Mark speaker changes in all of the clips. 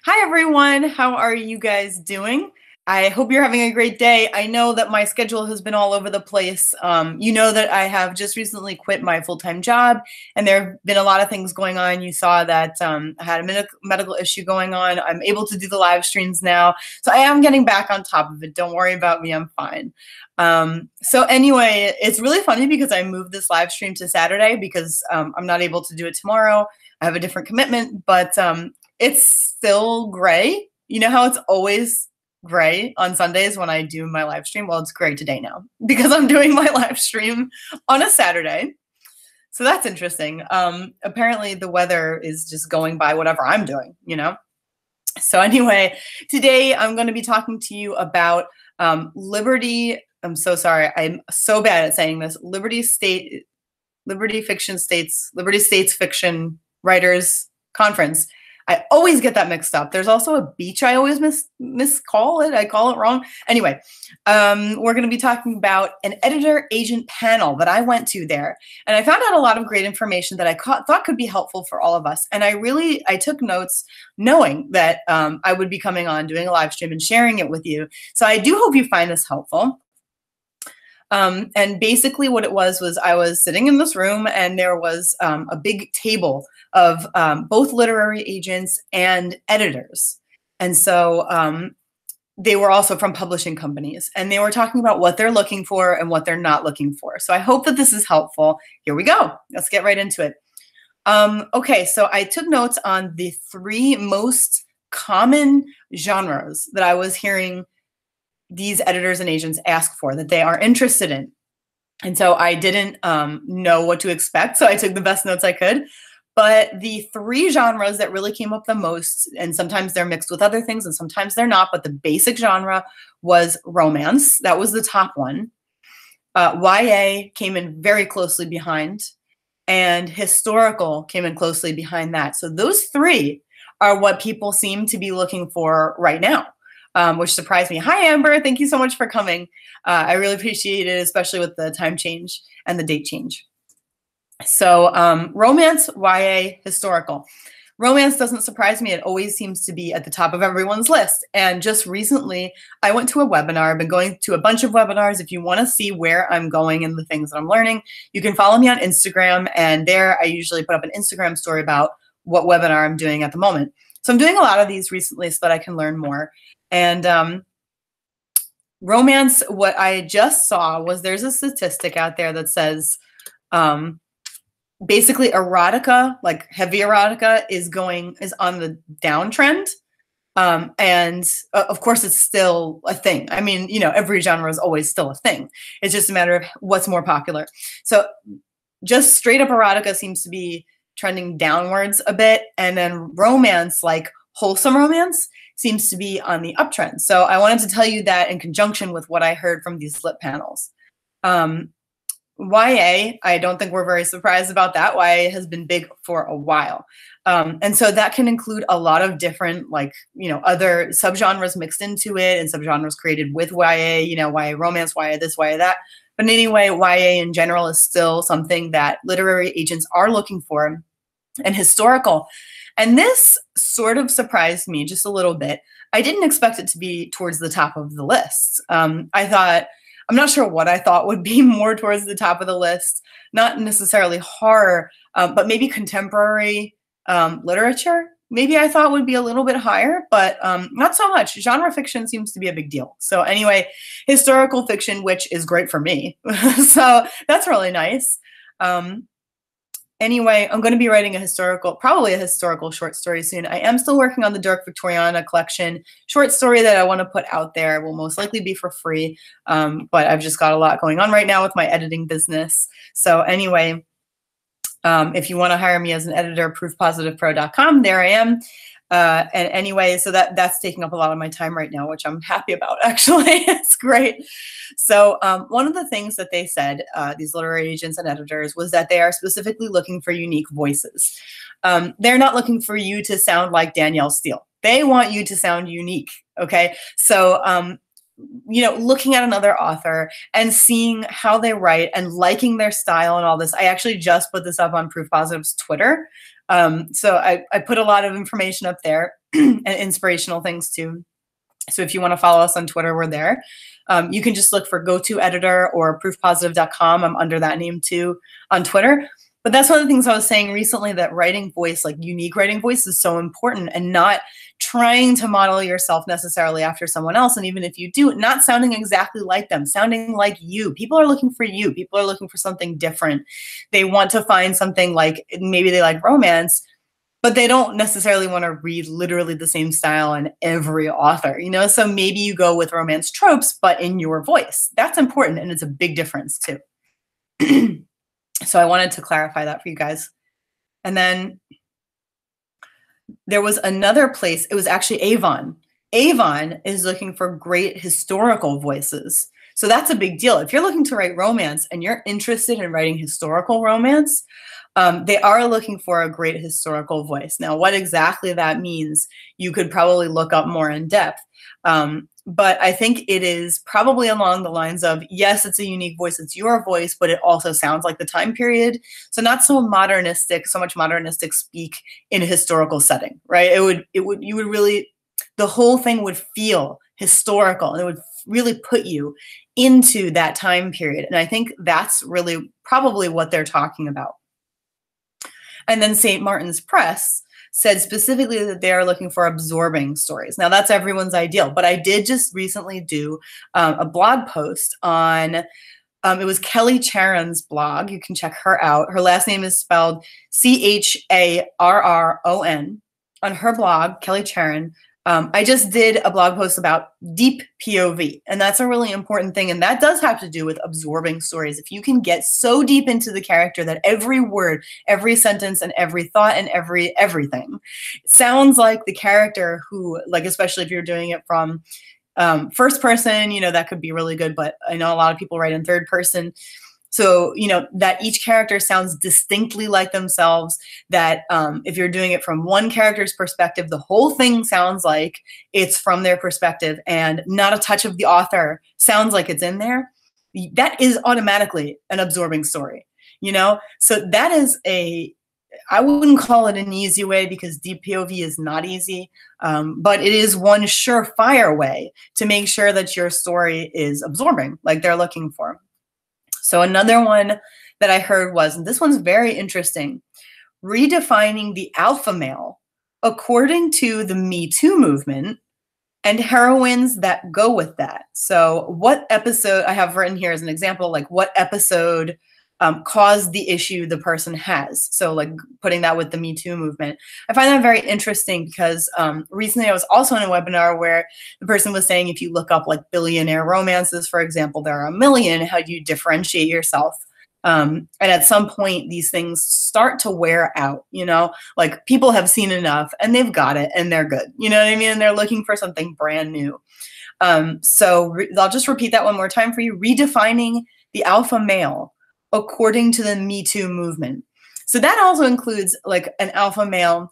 Speaker 1: Hi, everyone. How are you guys doing? I hope you're having a great day. I know that my schedule has been all over the place. You know that I have just recently quit my full-time job, and there have been a lot of things going on. You saw that I had a medical issue going on. I'm able to do the live streams now, so I am getting back on top of it. Don't worry about me. I'm fine. So anyway, it's really funny because I moved this live stream to Saturday because I'm not able to do it tomorrow. I have a different commitment, but it's still gray. You know how it's always gray on Sundays when I do my live stream? Well, it's gray today now because I'm doing my live stream on a Saturday. So that's interesting. Apparently the weather is just going by whatever I'm doing, you know? So anyway, today I'm going to be talking to you about Liberty. I'm so sorry. I'm so bad at saying this. Liberty States Fiction Writers Conference. I always get that mixed up. There's also a beach I always miscall it. I call it wrong. Anyway, we're going to be talking about an editor-agent panel that I went to there. And I found out a lot of great information that I thought could be helpful for all of us. And I took notes knowing that I would be coming on, doing a live stream and sharing it with you. So I do hope you find this helpful. And basically what it was I was sitting in this room and there was a big table of both literary agents and editors. And so they were also from publishing companies, and they were talking about what they're looking for and what they're not looking for. So I hope that this is helpful. Here we go. Let's get right into it. Okay, so I took notes on the 3 most common genres that I was hearing these editors and agents ask for, that they are interested in. And so I didn't know what to expect, so I took the best notes I could. But the 3 genres that really came up the most, and sometimes they're mixed with other things and sometimes they're not, but the basic genre was romance. That was the top one. YA came in very closely behind, and historical came in closely behind that. So those 3 are what people seem to be looking for right now. Which surprised me. Hi, Amber. Thank you so much for coming. I really appreciate it, especially with the time change and the date change. So romance, YA, historical. Romance doesn't surprise me. It always seems to be at the top of everyone's list. And just recently, I went to a webinar. I've been going to a bunch of webinars. If you want to see where I'm going and the things that I'm learning, you can follow me on Instagram. And there, I usually put up an Instagram story about what webinar I'm doing at the moment. So I'm doing a lot of these recently so that I can learn more. And romance, what I just saw was there's a statistic out there that says basically erotica, like heavy erotica, is on the downtrend. And of course, it's still a thing. I mean, you know, every genre is always still a thing. It's just a matter of what's more popular. So just straight up erotica seems to be trending downwards a bit. And then romance, like wholesome romance, seems to be on the uptrend. So I wanted to tell you that in conjunction with what I heard from these lit panels. YA, I don't think we're very surprised about that. YA has been big for a while. And so that can include a lot of different, like, you know, other subgenres mixed into it and subgenres created with YA, you know, YA romance, YA this, YA that. But anyway, YA in general is still something that literary agents are looking for, and historical. And this sort of surprised me just a little bit. I didn't expect it to be towards the top of the list. I'm not sure what I thought would be more towards the top of the list. Not necessarily horror, but maybe contemporary literature. Maybe I thought would be a little bit higher, but not so much. Genre fiction seems to be a big deal. So anyway, historical fiction, which is great for me. So that's really nice. Anyway, I'm going to be writing probably a historical short story soon. I am still working on the Dark Victoriana collection short story that I want to put out there. It will most likely be for free, but I've just got a lot going on right now with my editing business. So anyway, if you want to hire me as an editor, proofpositivepro.com, there I am. And anyway, so that's taking up a lot of my time right now, which I'm happy about, actually. It's great. So one of the things that they said, these literary agents and editors, was that they are specifically looking for unique voices. They're not looking for you to sound like Danielle Steele. They want you to sound unique, okay? So, you know, looking at another author and seeing how they write and liking their style and all this. I actually just put this up on Proof Positive's Twitter. So I put a lot of information up there. and inspirational things too. So if you want to follow us on Twitter, we're there. You can just look for GoToEditor or proofpositive.com. I'm under that name too on Twitter. But that's one of the things I was saying recently, that writing voice, like unique writing voice, is so important, and not trying to model yourself necessarily after someone else. And even if you do, not sounding exactly like them, sounding like you. People are looking for you. People are looking for something different. They want to find something, like maybe they like romance, but they don't necessarily want to read literally the same style in every author, you know? So maybe you go with romance tropes, but in your voice. That's important, and it's a big difference too. So I wanted to clarify that for you guys. And then there was another place, it was actually Avon. Avon is looking for great historical voices. So that's a big deal. If you're looking to write romance and you're interested in writing historical romance, they are looking for a great historical voice. Now, what exactly that means, you could probably look up more in depth. But I think it is probably along the lines of, yes, it's a unique voice, it's your voice, but it also sounds like the time period. So not so modernistic, so much modernistic speak in a historical setting, right? You would really, the whole thing would feel historical, and it would really put you into that time period. And I think that's really probably what they're talking about. And then St. Martin's Press said specifically that they are looking for absorbing stories. Now, that's everyone's ideal, but I did just recently do a blog post on, it was Kelly Charon's blog. You can check her out. Her last name is spelled Charron. On her blog, Kelly Charon, I just did a blog post about deep POV, and that's a really important thing. And that does have to do with absorbing stories. If you can get so deep into the character that every word, every sentence, and every thought, and everything sounds like the character who, like, especially if you're doing it from first person, you know, that could be really good. But I know a lot of people write in third person. So, you know, that each character sounds distinctly like themselves, that if you're doing it from one character's perspective, the whole thing sounds like it's from their perspective, and not a touch of the author sounds like it's in there. That is automatically an absorbing story, you know? So that is I wouldn't call it an easy way, because deep POV is not easy, but it is one surefire way to make sure that your story is absorbing, like they're looking for. So another one that I heard was, and this one's very interesting, redefining the alpha male according to the Me Too movement and heroines that go with that. So what episode, I have written here as an example, like what episode caused the issue the person has. So like putting that with the Me Too movement. I find that very interesting, because recently I was also in a webinar where the person was saying, if you look up like billionaire romances, for example, there are a million, how do you differentiate yourself? And at some point, these things start to wear out, you know, like people have seen enough and they've got it and they're good. You know what I mean? And they're looking for something brand new. So I'll just repeat that one more time for you. Redefining the alpha male according to the Me Too movement. So that also includes like an alpha male,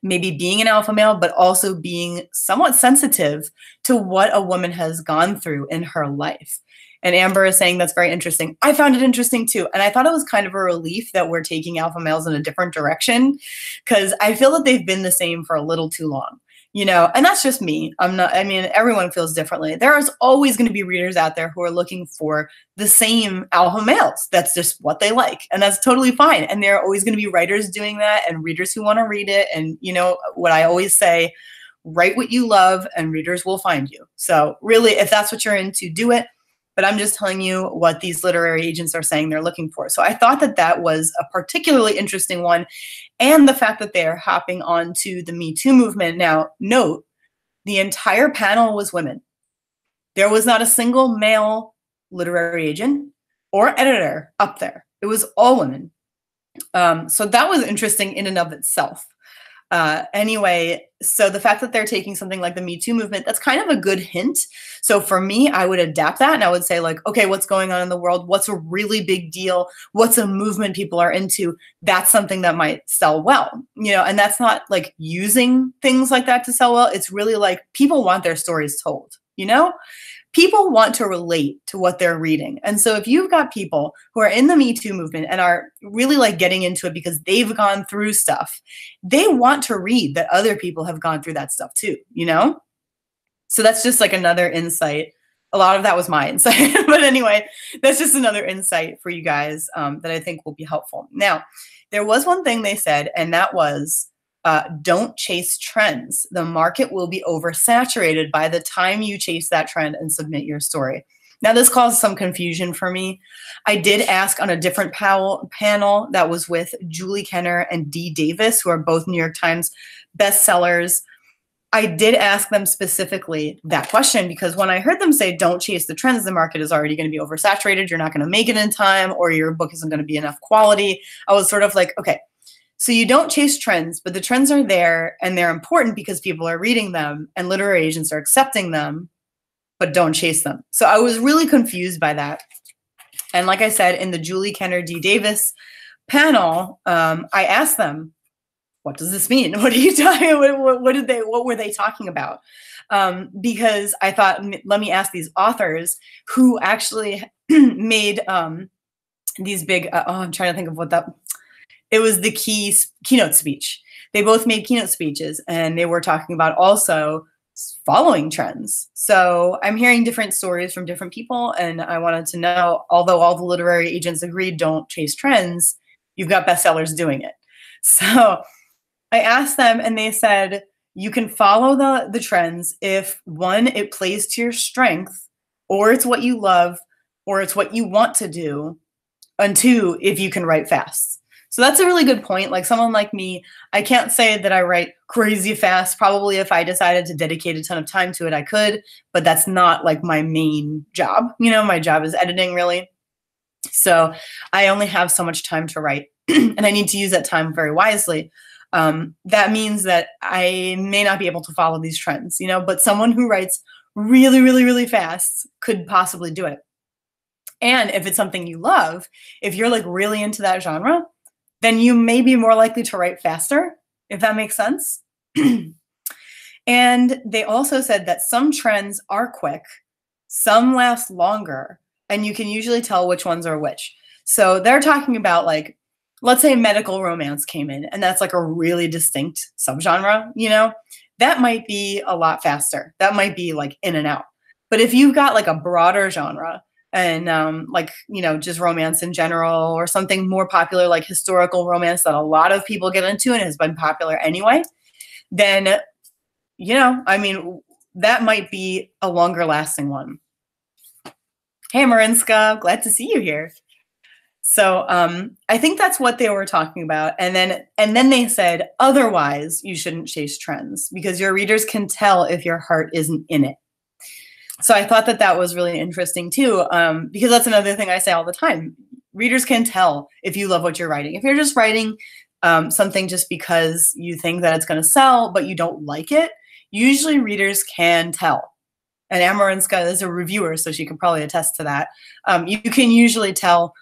Speaker 1: maybe being an alpha male, but also being somewhat sensitive to what a woman has gone through in her life. And Amber is saying that's very interesting. I found it interesting too. And I thought it was kind of a relief that we're taking alpha males in a different direction, because I feel that they've been the same for a little too long. You know, and that's just me. I mean, everyone feels differently. There's always going to be readers out there who are looking for the same alpha males. That's just what they like. And that's totally fine. And there are always going to be writers doing that, and readers who want to read it. And, you know, what I always say, write what you love and readers will find you. So really, if that's what you're into, do it. But I'm just telling you what these literary agents are saying they're looking for. So I thought that that was a particularly interesting one. And the fact that they're hopping onto the Me Too movement. Now, note, the entire panel was women. There was not a single male literary agent or editor up there. It was all women. So that was interesting in and of itself. Anyway, so the fact that they're taking something like the Me Too movement, that's kind of a good hint. So for me, I would adapt that and I would say like, okay, what's going on in the world? What's a really big deal? What's a movement people are into? That's something that might sell well, you know, and that's not like using things like that to sell well. It's really like people want their stories told, you know? people want to relate to what they're reading. And so if you've got people who are in the Me Too movement and are really like getting into it because they've gone through stuff, they want to read that other people have gone through that stuff too, you know? So that's just like another insight. A lot of that was my insight, but anyway, that's just another insight for you guys that I think will be helpful. Now, there was one thing they said, and that was, don't chase trends. The market will be oversaturated by the time you chase that trend and submit your story. Now, this caused some confusion for me. I did ask on a different panel that was with Julie Kenner and Dee Davis, who are both New York Times bestsellers. I did ask them specifically that question because when I heard them say, don't chase the trends, the market is already going to be oversaturated, you're not going to make it in time, or your book isn't going to be enough quality, I was sort of like, okay, so you don't chase trends, but the trends are there and they're important because people are reading them and literary agents are accepting them, but don't chase them. So I was really confused by that. And like I said, in the Julie Kenner Dee Davis panel, I asked them, what does this mean? What are you talking? What were they talking about? Because I thought, let me ask these authors who actually made these big. I'm trying to think of what that. It was the keynote speech. They both made keynote speeches, and they were talking about also following trends. So I'm hearing different stories from different people, and I wanted to know. Although all the literary agents agreed, don't chase trends, you've got bestsellers doing it. So I asked them and they said, you can follow the trends if one, it plays to your strength, or it's what you love, or it's what you want to do, and two, if you can write fast. So that's a really good point. Like someone like me, I can't say that I write crazy fast. Probably if I decided to dedicate a ton of time to it, I could, but that's not like my main job. You know, my job is editing really. So I only have so much time to write and I need to use that time very wisely. That means that I may not be able to follow these trends, you know, but someone who writes really, really, really fast could possibly do it. And if it's something you love, if you're like really into that genre, then you may be more likely to write faster, if that makes sense. And they also said that some trends are quick, some last longer, and you can usually tell which ones are which. So they're talking about like, let's say medical romance came in and that's like a really distinct subgenre, you know, that might be a lot faster. That might be like in and out. But if you've got like a broader genre and like, you know, just romance in general or something more popular like historical romance that a lot of people get into and has been popular anyway, then, you know, I mean, that might be a longer lasting one. Hey, Marinska, glad to see you here. So I think that's what they were talking about. And then they said, otherwise, you shouldn't chase trends because your readers can tell if your heart isn't in it. So I thought that that was really interesting too, because that's another thing I say all the time. Readers can tell if you love what you're writing. If you're just writing something just because you think that it's going to sell, but you don't like it, usually readers can tell. And Amarinska is a reviewer, so she can probably attest to that. You can usually tell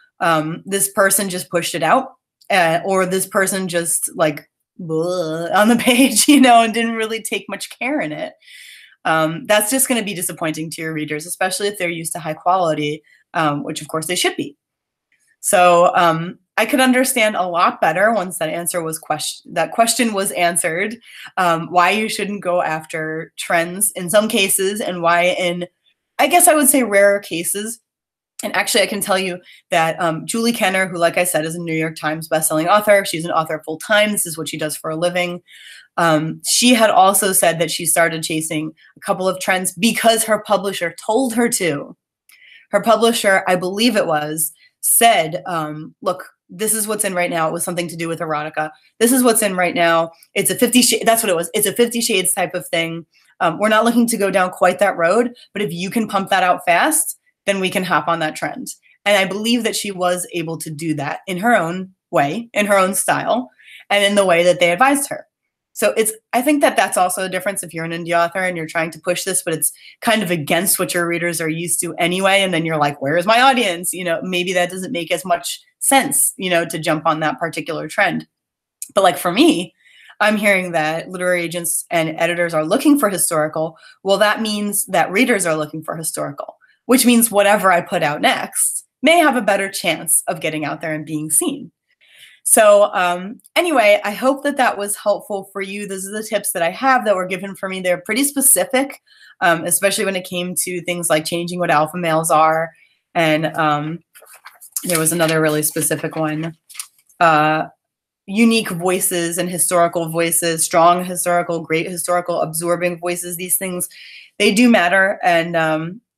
Speaker 1: this person just pushed it out, or this person just like on the page, you know, and didn't really take much care in it. That's just going to be disappointing to your readers, especially if they're used to high quality, which of course they should be. So I could understand a lot better once that question was answered, why you shouldn't go after trends in some cases and why in, I guess I would say rarer cases. And actually, I can tell you that Julie Kenner, who, like I said, is a New York Times bestselling author, she's an author full time. This is what she does for a living. She had also said that she started chasing a couple of trends because her publisher told her to. Her publisher, I believe it was, said, look, this is what's in right now. It was something to do with erotica. This is what's in right now. It's a 50 Shades. That's what it was. It's a 50 Shades type of thing. We're not looking to go down quite that road, but if you can pump that out fast, then we can hop on that trend. And I believe that she was able to do that in her own way, in her own style, and in the way that they advised her. So I think that that's also a difference if you're an indie author and you're trying to push this, but it's kind of against what your readers are used to anyway. And then you're like, where is my audience? You know, maybe that doesn't make as much sense, you know, to jump on that particular trend. But like for me, I'm hearing that literary agents and editors are looking for historical. Well, that means that readers are looking for historical, which means whatever I put out next may have a better chance of getting out there and being seen. So anyway, I hope that that was helpful for you. Those are the tips that I have that were given for me. They're pretty specific, especially when it came to things like changing what alpha males are. And there was another really specific one. Unique voices and historical voices, strong historical, great historical, absorbing voices. These things, they do matter. And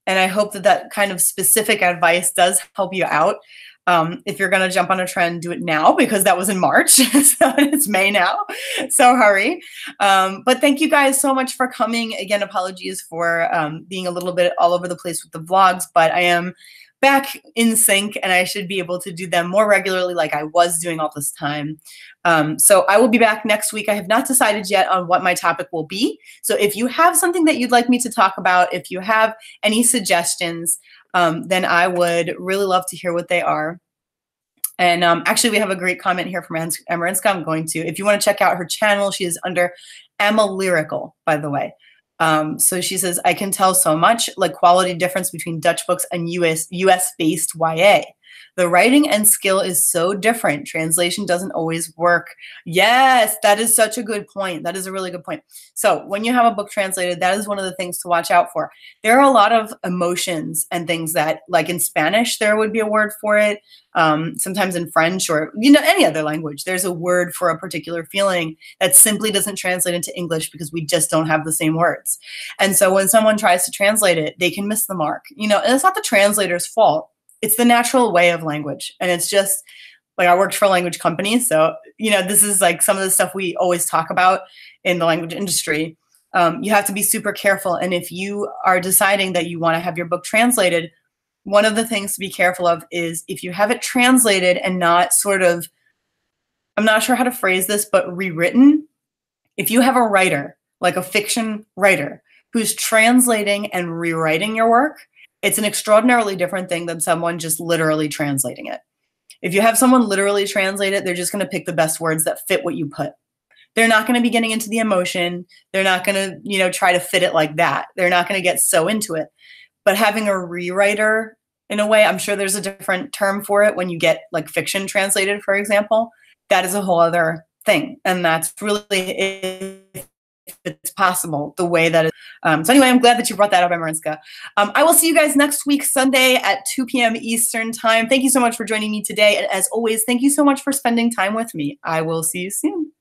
Speaker 1: I hope that that kind of specific advice does help you out. If you're going to jump on a trend, do it now, because that was in March. So it's May now. So hurry. But thank you guys so much for coming. Again, apologies for being a little bit all over the place with the vlogs, but I am back in sync and I should be able to do them more regularly like I was doing all this time. So I will be back next week. I have not decided yet on what my topic will be. So if you have something that you'd like me to talk about, if you have any suggestions, then I would really love to hear what they are. And actually, we have a great comment here from Amarinska. I'm going to, if you want to check out her channel, she is under Emma Lyrical, by the way. So she says, I can tell so much, like quality difference between Dutch books and US-based YA. The writing and skill is so different. Translation doesn't always work. Yes, that is such a good point. That is a really good point. So when you have a book translated, that is one of the things to watch out for. There are a lot of emotions and things that, like in Spanish, there would be a word for it. Sometimes in French or, you know, any other language, there's a word for a particular feeling that simply doesn't translate into English because we just don't have the same words. And so when someone tries to translate it, they can miss the mark, you know, and it's not the translator's fault. It's the natural way of language. And it's just like, I worked for a language company. So, you know, this is like some of the stuff we always talk about in the language industry. You have to be super careful. And if you are deciding that you want to have your book translated, one of the things to be careful of is if you have it translated and not sort of, I'm not sure how to phrase this, but rewritten. If you have a writer, like a fiction writer, who's translating and rewriting your work, it's an extraordinarily different thing than someone just literally translating it. If you have someone literally translate it, they're just going to pick the best words that fit what you put. They're not going to be getting into the emotion. They're not going to, you know, try to fit it like that. They're not going to get so into it. But having a rewriter, in a way, I'm sure there's a different term for it when you get like fiction translated, for example, that is a whole other thing. And that's really, if it's possible, the way that so anyway, I'm glad that you brought that up, Amarinska. I will see you guys next week, Sunday at 2 p.m. Eastern time. Thank you so much for joining me today. And as always, thank you so much for spending time with me. I will see you soon.